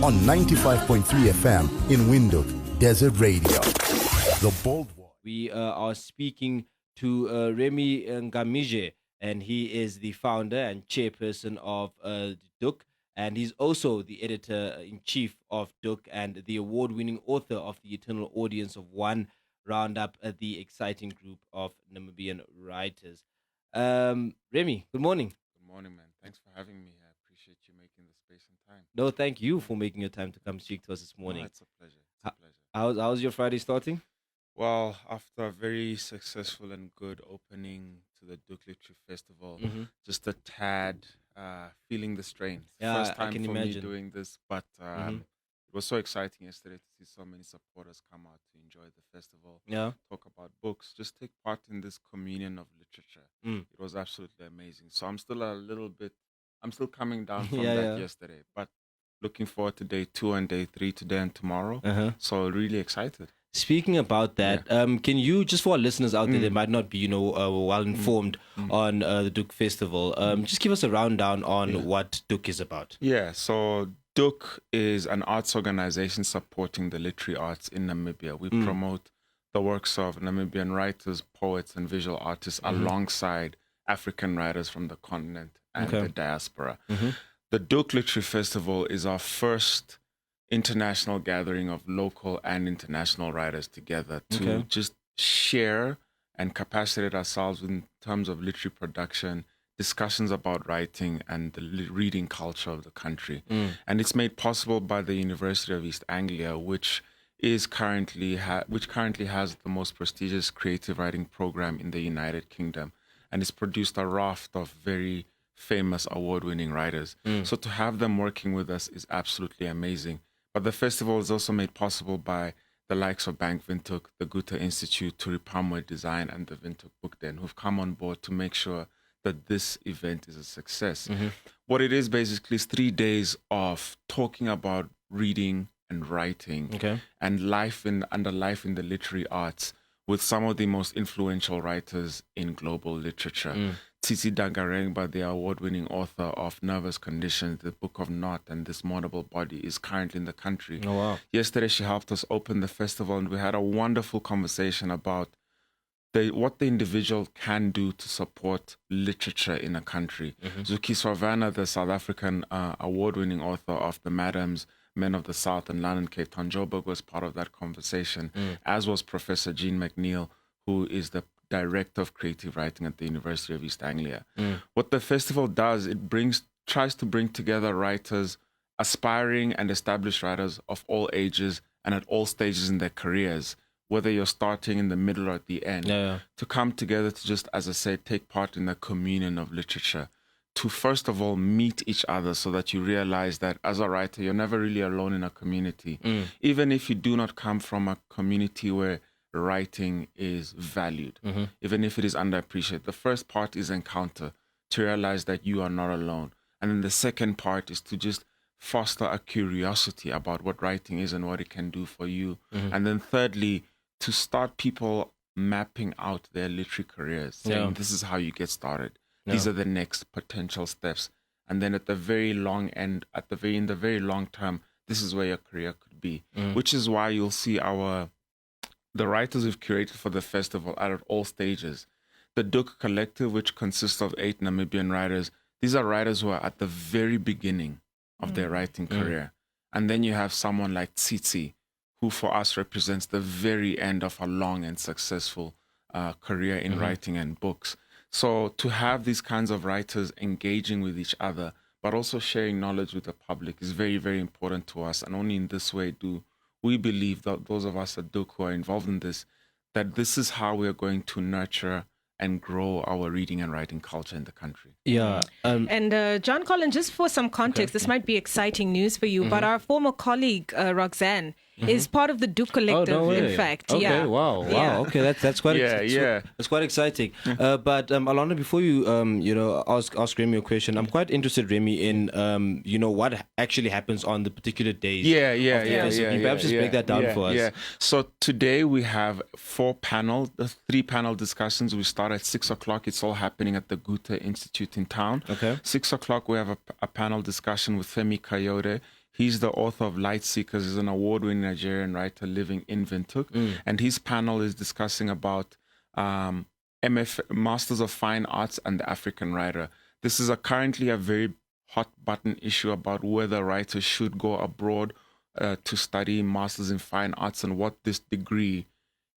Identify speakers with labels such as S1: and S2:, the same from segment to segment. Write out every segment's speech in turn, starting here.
S1: on 95.3 FM in Windhoek, Desert Radio. The Bold One.
S2: We are speaking to Remy Ngamije, and he is the founder and chairperson of Doek, and he's also the editor-in-chief of Doek and the award-winning author of The Eternal Audience of One, roundup at the exciting group of Namibian writers. Remy, good morning.
S3: Good morning, man. Thanks for having me. I appreciate you making the space and time.
S2: No, thank you for making your time to come speak to us this morning.
S3: No, it's a pleasure. It's a pleasure.
S2: How's your Friday starting?
S3: Well, after a very successful and good opening to the Doek Festival, just a tad feeling the strain.
S2: Yeah,
S3: First time
S2: I can
S3: for
S2: imagine.
S3: me doing this, but it was so exciting yesterday to see so many supporters come out to enjoy the festival,
S2: Yeah.
S3: talk about books, just take part in this communion of literature. It was absolutely amazing. So I'm still coming down from that yesterday, but looking forward to day 2 and day 3 today and tomorrow. So really excited.
S2: Speaking about that, can you, just for our listeners out there that might not be, well informed on the Doek Festival, just give us a rundown on what Doek is about?
S3: Yeah, so Doek is an arts organization supporting the literary arts in Namibia. We promote the works of Namibian writers, poets, and visual artists alongside African writers from the continent and the diaspora. The Doek Literary Festival is our first international gathering of local and international writers together to just share and capacitate ourselves in terms of literary production, discussions about writing, and the reading culture of the country. And it's made possible by the University of East Anglia, which currently has the most prestigious creative writing program in the United Kingdom, and it's produced a raft of very famous award-winning writers. So to have them working with us is absolutely amazing. But the festival is also made possible by the likes of Bank Windhoek, the Goethe Institute, Turi Palmway Design, and the Windhoek Book Den, who've come on board to make sure that this event is a success. What it is basically is 3 days of talking about reading and writing and life in the literary arts with some of the most influential writers in global literature. Tsitsi Dangarengba, the award-winning author of Nervous Conditions, The Book of Not, and This Mourneable Body, is currently in the country.
S2: Oh, wow.
S3: Yesterday, she helped us open the festival, and we had a wonderful conversation about what the individual can do to support literature in a country. Zuki Swarvana, the South African award-winning author of The Madams, Men of the South, and London Cape Town Joburg, was part of that conversation, as was Professor Jean McNeil, who is the Director of Creative Writing at the University of East Anglia. What the festival does, it tries to bring together writers, aspiring and established writers of all ages and at all stages in their careers, whether you're starting in the middle or at the end, to come together to just, as I said, take part in the communion of literature, to first of all meet each other so that you realize that as a writer, you're never really alone in a community. Even if you do not come from a community where writing is valued, even if it is underappreciated. The first part is encounter, to realize that you are not alone. And then the second part is to just foster a curiosity about what writing is and what it can do for you. And then thirdly, to start people mapping out their literary careers, saying this is how you get started. These are the next potential steps. And then at the very long end, in the very long term, this is where your career could be. Which is why you'll see the writers we've curated for the festival are at all stages. The Doek Collective, which consists of 8 Namibian writers, these are writers who are at the very beginning of their writing career. And then you have someone like Tsitsi, who for us represents the very end of a long and successful career in writing and books. So to have these kinds of writers engaging with each other, but also sharing knowledge with the public is very, very important to us. And only in this way do we believe, that those of us at Doek who are involved in this, that this is how we're going to nurture and grow our reading and writing culture in the country.
S2: Yeah.
S4: And John Collin, just for some context, this might be exciting news for you, but our former colleague, Roxanne, is part of the Doek Collective,
S2: no way.
S4: in fact.
S2: Okay, wow. Okay, that's quite That's quite exciting. But Alana, before you ask Remy a question, I'm quite interested, Remy, in what actually happens on the particular days. Can you perhaps just break that down for us?
S3: Yeah. So today we have 3 panel discussions. We start at 6:00. It's all happening at the Goethe Institute in town. 6:00 we have a panel discussion with Femi Kayode. He's the author of Light Seekers. He's an award-winning Nigerian writer living in Windhoek. And his panel is discussing about Masters of Fine Arts and the African Writer. This is currently a very hot button issue about whether writers should go abroad to study Masters in Fine Arts and what this degree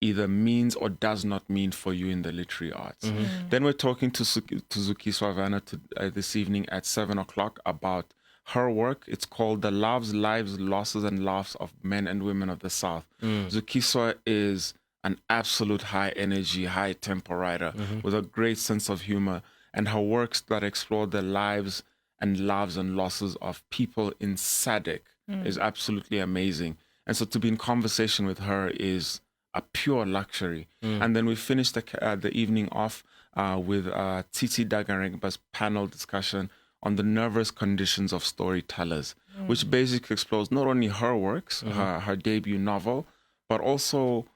S3: either means or does not mean for you in the literary arts. Then we're talking to Zukiswa Vanna this evening at 7 o'clock about her work. It's called The Loves, Lives, Losses, and Laughs of Men and Women of the South. Zukiswa is an absolute high energy, high tempo writer with a great sense of humor, and her works that explore the lives and loves and losses of people in SADC is absolutely amazing. And so to be in conversation with her is a pure luxury. And then we finished the evening off with Titi Dagarengba's panel discussion on the nervous conditions of storytellers, which basically explores not only her works, her debut novel, but also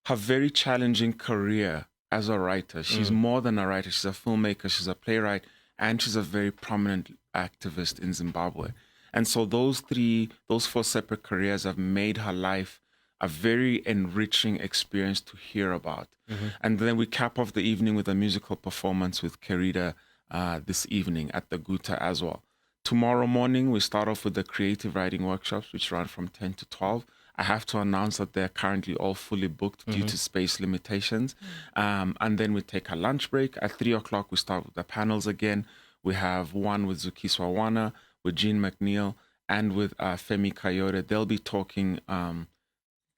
S3: her very challenging career as a writer. She's more than a writer. She's a filmmaker, she's a playwright, and she's a very prominent activist in Zimbabwe. And so those four separate careers have made her life a very enriching experience to hear about. And then we cap off the evening with a musical performance with Kerida this evening at the Guta as well. Tomorrow morning, we start off with the creative writing workshops, which run from 10 to 12. I have to announce that they're currently all fully booked due to space limitations. And then we take a lunch break. At 3 o'clock, we start with the panels again. We have one with Zukiswa Vanna, with Jean McNeil, and with Femi Kayode. They'll be talking...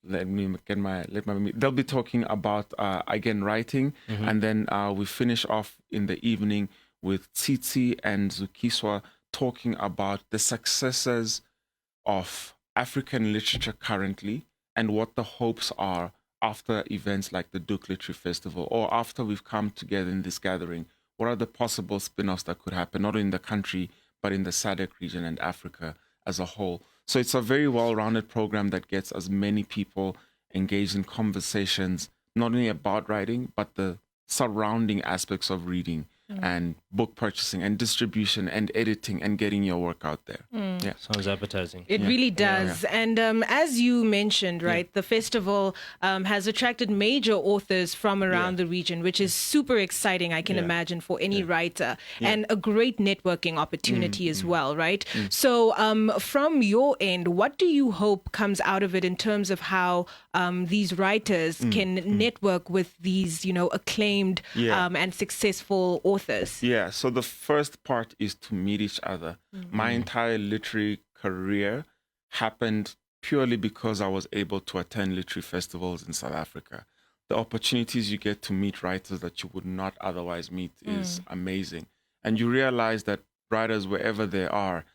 S3: they'll be talking about, again, writing. And then we finish off in the evening with Tsitsi and Zukiswa talking about the successes of African literature currently and what the hopes are after events like the Doek Literary Festival, or after we've come together in this gathering. What are the possible spin-offs that could happen, not in the country, but in the SADC region and Africa as a whole? So it's a very well-rounded program that gets as many people engaged in conversations, not only about writing, but the surrounding aspects of reading and book purchasing and distribution and editing and getting your work out there. Yeah.
S2: Sounds appetizing.
S4: It really does. And as you mentioned, right, the festival has attracted major authors from around the region, which is super exciting, I can imagine, for any writer, and a great networking opportunity as well, right? So from your end, what do you hope comes out of it in terms of how these writers can network with these, acclaimed and successful authors?
S3: Yeah, so the first part is to meet each other. My entire literary career happened purely because I was able to attend literary festivals in South Africa. The opportunities you get to meet writers that you would not otherwise meet is amazing. And you realize that writers, wherever they are,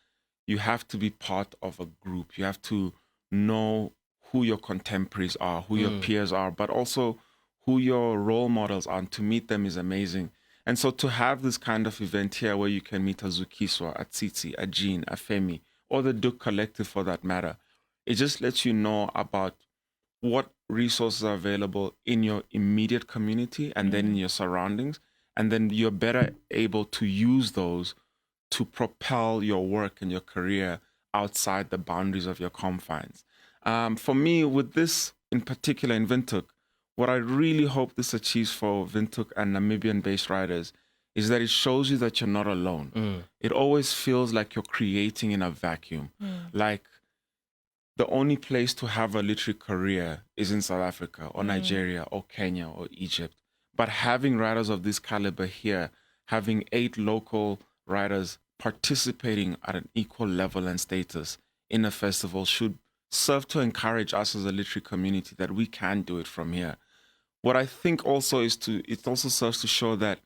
S3: you have to be part of a group. You have to know who your contemporaries are, who your peers are, but also who your role models are. And to meet them is amazing. And so to have this kind of event here where you can meet a Zukiswa, a Tsitsi, a Jean, a Femi, or the Doek Collective for that matter, it just lets you know about what resources are available in your immediate community and then in your surroundings. And then you're better able to use those to propel your work and your career outside the boundaries of your confines. For me, with this in particular in Windhoek, what I really hope this achieves for Windhoek and Namibian-based writers is that it shows you that you're not alone. It always feels like you're creating in a vacuum. Like the only place to have a literary career is in South Africa or Nigeria or Kenya or Egypt. But having writers of this caliber here, having 8 local writers participating at an equal level and status in a festival should serve to encourage us as a literary community that we can do it from here. What I think also is it also serves to show that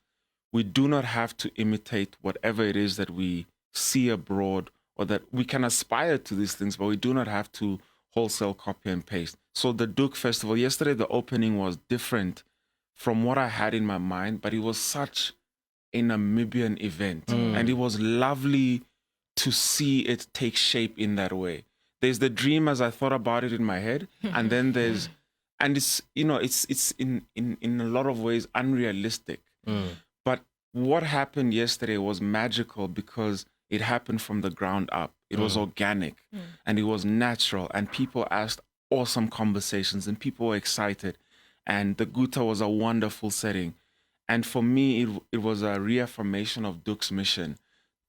S3: we do not have to imitate whatever it is that we see abroad, or that we can aspire to these things, but we do not have to wholesale copy and paste. So the Doek Festival, yesterday the opening was different from what I had in my mind, but it was such a Namibian event. And it was lovely to see it take shape in that way. There's the dream as I thought about it in my head, and then there's... And it's in a lot of ways unrealistic. But what happened yesterday was magical because it happened from the ground up. It was organic and it was natural, and people asked awesome conversations and people were excited, and the Guta was a wonderful setting. And for me, it was a reaffirmation of Doek's mission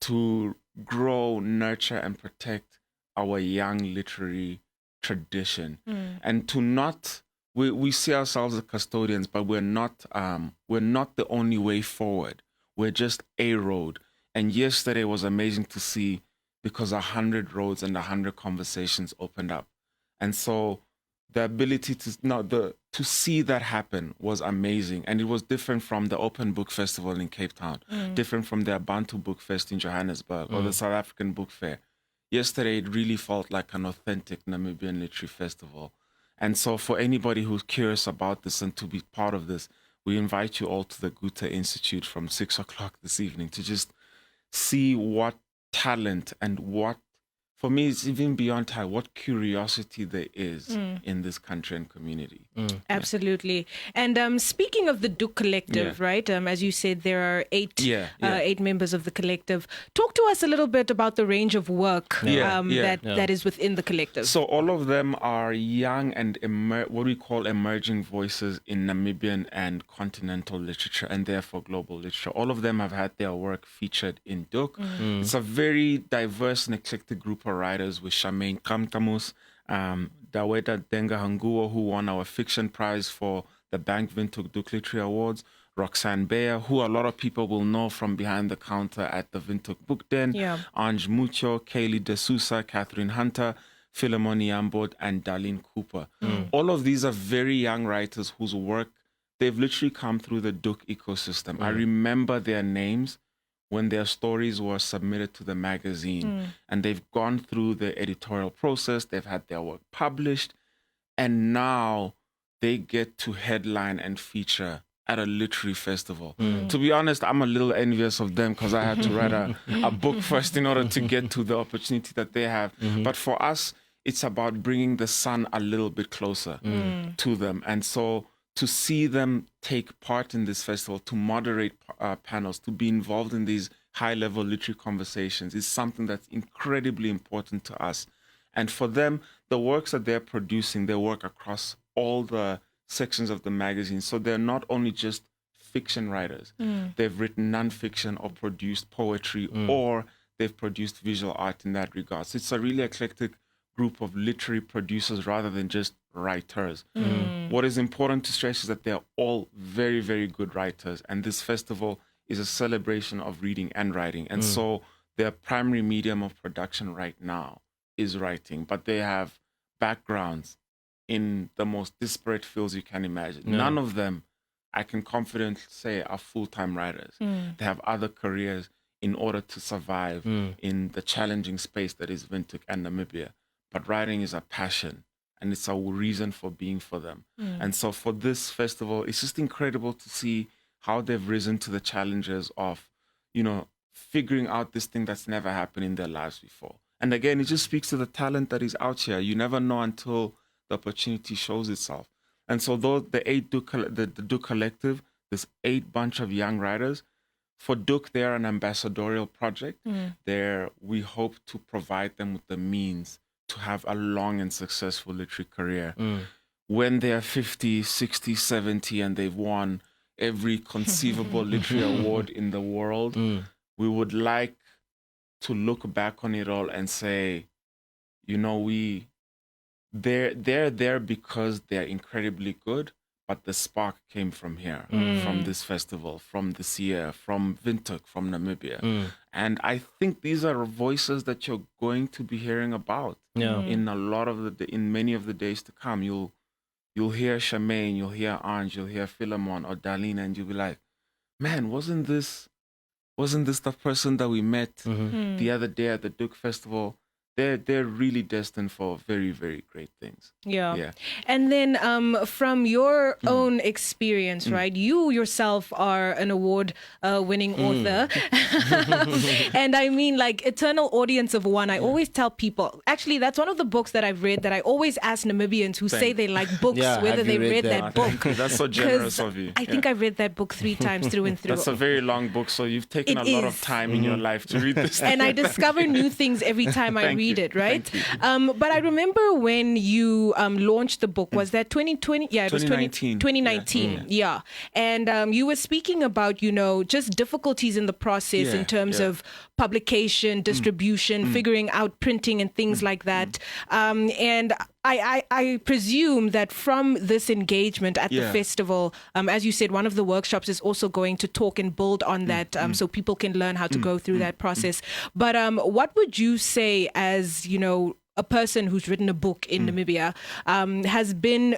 S3: to grow, nurture, and protect our young literary tradition, and to not. We see ourselves as custodians, but we're not the only way forward. We're just a road. And yesterday was amazing to see, because 100 roads and 100 conversations opened up. And so the ability to see that happen was amazing. And it was different from the Open Book Festival in Cape Town, different from the Abantu Book Fest in Johannesburg, or the South African Book Fair. Yesterday, it really felt like an authentic Namibian literary festival. And so for anybody who's curious about this and to be part of this, we invite you all to the Guta Institute from 6 o'clock this evening to just see what talent and what, for me, it's even beyond talent, what curiosity there is in this country and community.
S4: Absolutely. And speaking of the Doek Collective, right? As you said, there are eight members of the collective. Talk to us a little bit about the range of work that is within the collective.
S3: So all of them are young and what we call emerging voices in Namibian and continental literature, and therefore global literature. All of them have had their work featured in Doek. It's a very diverse and eclectic group of writers, with Charmaine Kamtamus, Daweta Denga Hanguo, who won our fiction prize for the Bank Windhoek Doek Literary Awards, Roxanne Beyer, who a lot of people will know from behind the counter at the Windhoek Book Den, Ange Mucho, Kaylee De Sousa, Catherine Hunter, Fillemon Yambod, and Darlene Cooper. All of these are very young writers whose work, they've literally come through the Doek ecosystem. I remember their names when their stories were submitted to the magazine, and they've gone through the editorial process, they've had their work published, and now they get to headline and feature at a literary festival. To be honest, I'm a little envious of them, because I had to write a book first in order to get to the opportunity that they have. But for us, it's about bringing the sun a little bit closer to them. And so to see them take part in this festival, to moderate panels, to be involved in these high-level literary conversations is something that's incredibly important to us. And for them, the works that they're producing, they work across all the sections of the magazine. So they're not only just fiction writers. They've written nonfiction or produced poetry, or they've produced visual art in that regard. So it's a really eclectic group of literary producers rather than just writers. What is important to stress is that they're all very, very good writers. And this festival is a celebration of reading and writing. And so their primary medium of production right now is writing, but they have backgrounds in the most disparate fields you can imagine. None of them, I can confidently say, are full-time writers. They have other careers in order to survive in the challenging space that is Windhoek and Namibia. But writing is a passion, and it's a reason for being for them. And so for this festival, it's just incredible to see how they've risen to the challenges of, figuring out this thing that's never happened in their lives before. And again, it just speaks to the talent that is out here. You never know until the opportunity shows itself. And so the Doek Collective, this 8 bunch of young writers, for Doek, they're an ambassadorial project. We hope to provide them with the means to have a long and successful literary career. When they're 50, 60, 70, and they've won every conceivable literary award in the world, we would like to look back on it all and say, they're there because they're incredibly good, but the spark came from here, from this festival, from this year, from Windhoek, from Namibia. And I think these are voices that you're going to be hearing about in in many of the days to come. You'll hear Charmaine, you'll hear Ange, you'll hear Fillemon or Darlene, and you'll be like, man, wasn't this the person that we met the other day at the Doek Festival? they're really destined for very, very great things.
S4: Yeah. And then from your own experience, right? You yourself are an award-winning author. And I mean, like, eternal audience of one. I always tell people, actually, that's one of the books that I've read that I always ask Namibians who say they like books, whether
S2: have
S4: they
S2: you read
S4: read
S2: that?
S4: that book.
S3: That's so generous of you.
S4: I think I've read that book 3 times through and through.
S3: That's a very long book, so you've taken
S4: It
S3: a lot
S4: is.
S3: of time in your life to read this.
S4: And I discover new things every time I read it, right? But I remember when you launched the book, was that 2020? Yeah, it was 2019. Yeah. And you were speaking about, just difficulties in the process in terms of publication, distribution, figuring out printing and things like that. And I presume that from this engagement at the festival, as you said, one of the workshops is also going to talk and build on that so people can learn how to go through that process. But what would you say as, a person who's written a book in Namibia has been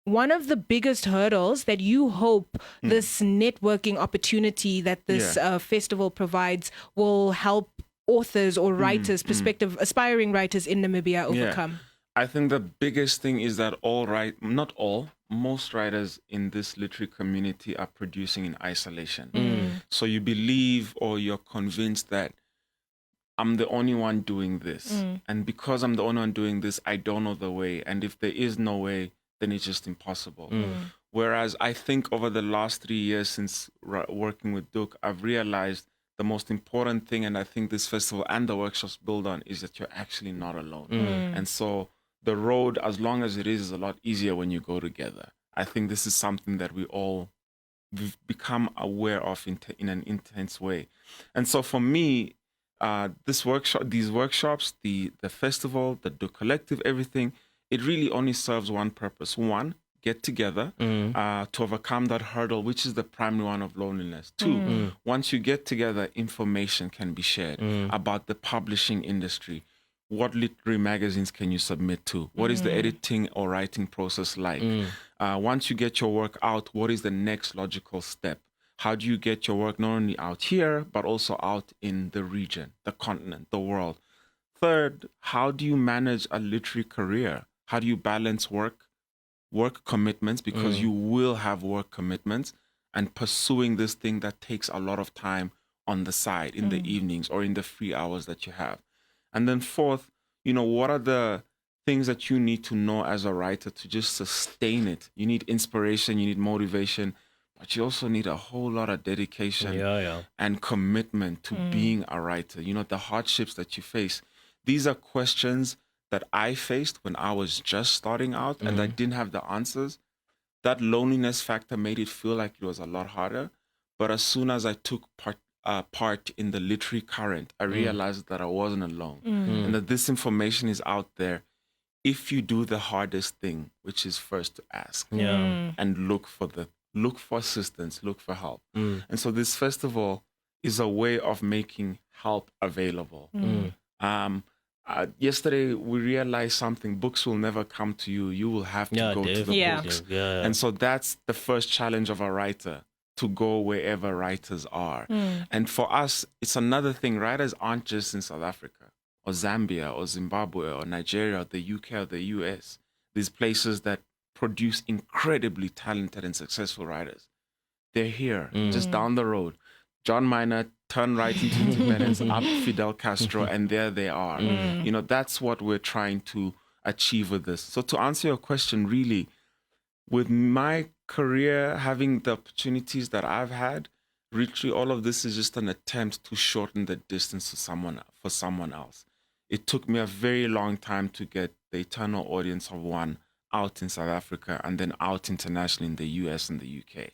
S4: one of the biggest hurdles that you hope this networking opportunity that this festival provides will help authors or writers, prospective aspiring writers in Namibia overcome?
S3: I think the biggest thing is that most writers in this literary community are producing in isolation. So you believe or you're convinced that I'm the only one doing this. And because I'm the only one doing this, I don't know the way. And if there is no way, then it's just impossible. Whereas I think over the last 3 years since working with Doek, I've realized the most important thing, and I think this festival and the workshops build on, is that you're actually not alone. And so the road, as long as it is a lot easier when you go together. I think this is something that we've become aware of in an intense way. And so for me, these workshops, the festival, the Doek Collective, everything, it really only serves one purpose. One, get together to overcome that hurdle, which is the primary one of loneliness. Two, once you get together, information can be shared about the publishing industry. What literary magazines can you submit to? What is the editing or writing process like? Once you get your work out, what is the next logical step? How do you get your work not only out here, but also out in the region, the continent, the world? Third, how do you manage a literary career? How do you balance work commitments, because you will have work commitments, and pursuing this thing that takes a lot of time on the side in the evenings or in the free hours that you have? And then fourth, what are the things that you need to know as a writer to just sustain it? You need inspiration, you need motivation, but you also need a whole lot of dedication and commitment to being a writer. The hardships that you face. These are questions that I faced when I was just starting out and I didn't have the answers. That loneliness factor made it feel like it was a lot harder. But as soon as I took part in the literary current, I realized that I wasn't alone and that this information is out there if you do the hardest thing, which is first to ask and look for assistance, look for help. And so this festival is a way of making help available. Yesterday, we realized something. Books will never come to you. You will have to go to the books. And so that's the first challenge of a writer, to go wherever writers are. And for us, it's another thing. Writers aren't just in South Africa or Zambia or Zimbabwe or Nigeria or the UK or the US. These places that produce incredibly talented and successful writers. They're here, just down the road. John Minor turned right into independence, up Fidel Castro, and there they are. That's what we're trying to achieve with this. So to answer your question, really, with my career, having the opportunities that I've had, literally all of this is just an attempt to shorten the distance for someone else. It took me a very long time to get the eternal audience of one out in South Africa and then out internationally in the US and the UK.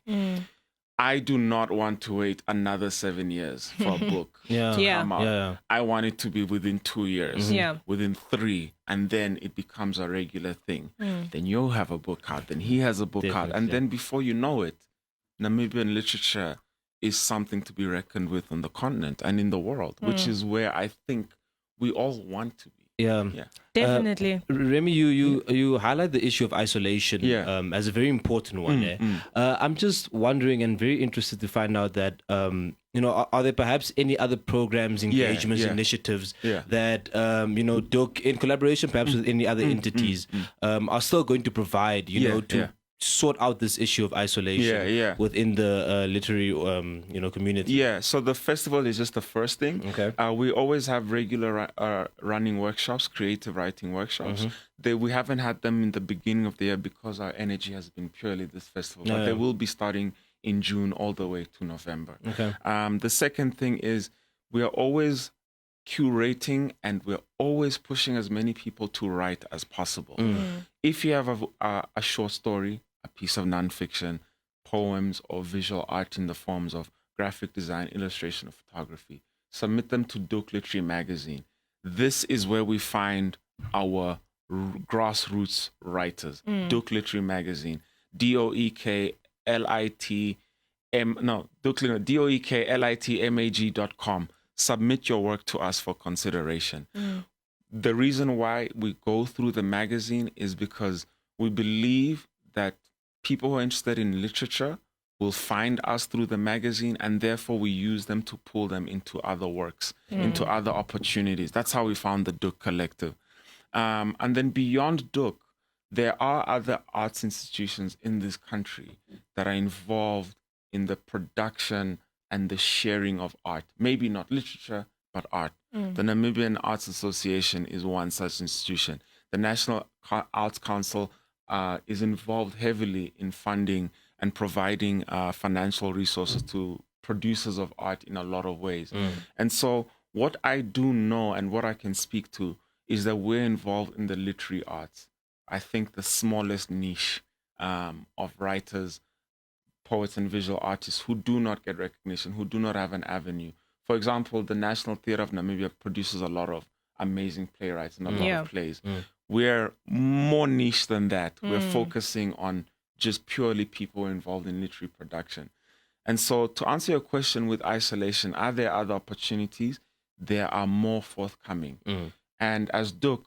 S3: I do not want to wait another 7 years for a book to come out. I want it to be within 2 years, within 3, and then it becomes a regular thing. Then you'll have a book out, then he has a book out, and then before you know it, Namibian literature is something to be reckoned with on the continent and in the world, which is where I think we all want to be.
S2: Yeah.
S4: Definitely.
S2: Remy, you highlight the issue of isolation as a very important one. I'm just wondering and very interested to find out that, are there perhaps any other programs, engagements, initiatives that, Doek, in collaboration perhaps with any other entities, are still going to provide, to sort out this issue of isolation within the literary community?
S3: Yeah, so the festival is just the first thing.
S2: Okay.
S3: We always have regular running workshops, creative writing workshops. We haven't had them in the beginning of the year because our energy has been purely this festival, but they will be starting in June all the way to November.
S2: Okay.
S3: The second thing is we are always curating and we're always pushing as many people to write as possible. If you have a short story, a piece of nonfiction, poems, or visual art in the forms of graphic design, illustration, or photography, submit them to Doek Literary Magazine. This is where we find our grassroots writers. Doek Literary Magazine, DOEKLITMAG.com. Submit your work to us for consideration. The reason why we go through the magazine is because we believe that people who are interested in literature will find us through the magazine, and therefore we use them to pull them into other works, into other opportunities. That's how we found the Doek Collective. And then beyond Doek, there are other arts institutions in this country that are involved in the production and the sharing of art. Maybe not literature, but art. The Namibian Arts Association is one such institution. The National Arts Council is involved heavily in funding and providing financial resources to producers of art in a lot of ways. And so what I do know and what I can speak to is that we're involved in the literary arts. I think the smallest niche of writers, poets, and visual artists who do not get recognition, who do not have an avenue. For example, the National Theatre of Namibia produces a lot of amazing playwrights and a lot of plays. We're more niche than that. We're focusing on just purely people involved in literary production. And so to answer your question with isolation, are there other opportunities? There are more forthcoming. And as Doek,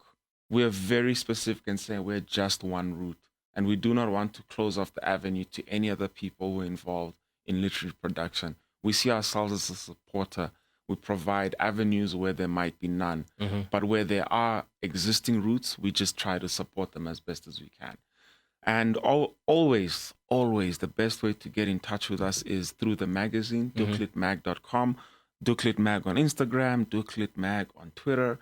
S3: we're very specific in saying we're just one route. And we do not want to close off the avenue to any other people who are involved in literary production. We see ourselves as a supporter. We provide avenues where there might be none. But where there are existing routes, we just try to support them as best as we can. And always, the best way to get in touch with us is through the magazine, doeklitmag.com, doeklitmag on Instagram, doeklitmag on Twitter.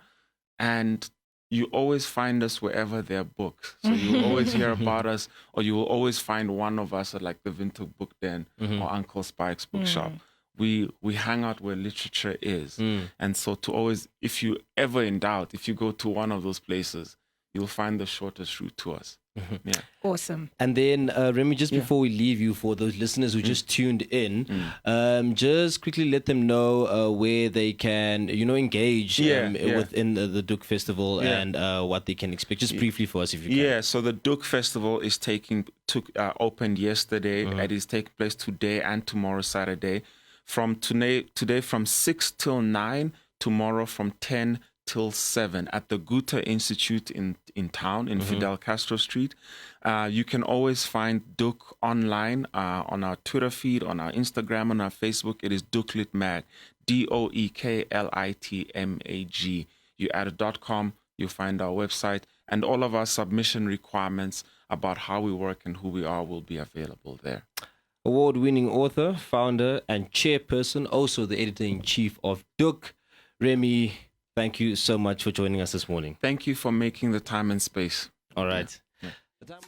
S3: And you always find us wherever there are books. So you will always hear about us, or you will always find one of us at like the Vinto Book Den or Uncle Spike's bookshop. We hang out where literature is. And so to always, if you ever in doubt, if you go to one of those places, you'll find the shortest route to us. Yeah.
S4: Awesome.
S2: And then, Remy, just before we leave you, for those listeners who just tuned in, just quickly let them know where they can, engage within the Doek Festival and what they can expect. Just briefly for us, if you can.
S3: Yeah, so the Doek Festival is opened yesterday. It is taking place today and tomorrow, Saturday. From today from 6 till 9, tomorrow from 10 till 7 at the Goethe Institute in town, in Fidel Castro Street. You can always find Doek online on our Twitter feed, on our Instagram, on our Facebook. It is Doeklitmag, DOEKLITMAG. You add a .com, you'll find our website, and all of our submission requirements about how we work and who we are will be available there.
S2: Award-winning author, founder, and chairperson, also the editor-in-chief of Doek, Remy, thank you so much for joining us this morning.
S3: Thank you for making the time and space.
S2: All right.
S3: Yeah.
S2: The time